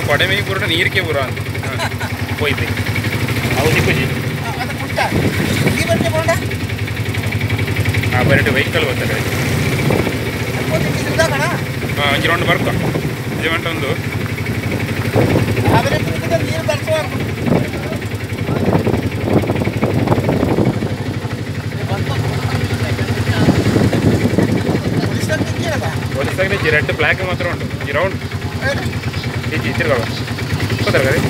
ಕೊಡೆ ಮೀನು ಪೂರ ನೀರಿಗೆ ಪೂರ ಅಂತ ಹೋಯ್ತು ಅವಧಿ ಖುಷಿ ಹಾಂ ಬರಟು ವೆಹಿಕಲ್ ಗೊತ್ತಾಗ ಹಾಂ ಒಂಜಿ ರೌಂಡ್ ಬರ್ಕೊ ಜೀವಂಟ ಒಂದು ಪೊಲೀಸಾಗಲಿ ಈ ರೆಡ್ ಬ್ಲ್ಯಾಕ್ ಮಾತ್ರ ಉಂಟು ಈ ರೌಂಡ್ ಈಚೆ ತಿರ್ಗವ ಹೋದ್ರೆ ಗಾಡಿ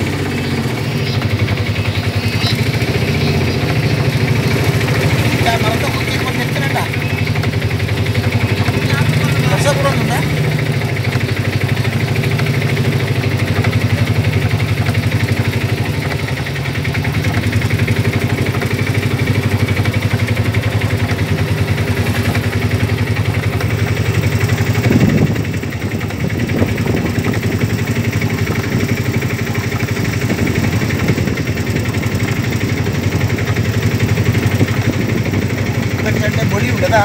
बड़ी उड़ा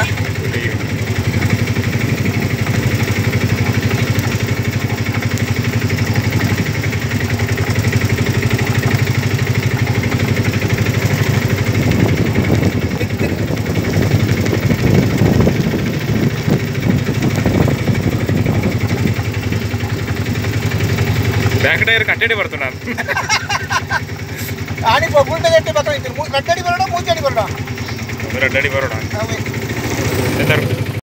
ಬ್ಯಾಕ್ ಟೈರ್ ಕಟ್ಟಡಿ ಬರ್ತು ನಾನು ಆಡಿ ಬುಲ್ಟ ಗಟ್ಟಿ ಬರ್ತಾ ಇದ್ದೀನಿ ಕಟ್ಟಡಿ ಬರೋಣ ಮೂಚಡಿ ಬರೋಣ ರೆಡ್ಡಿ ಬರೋಣ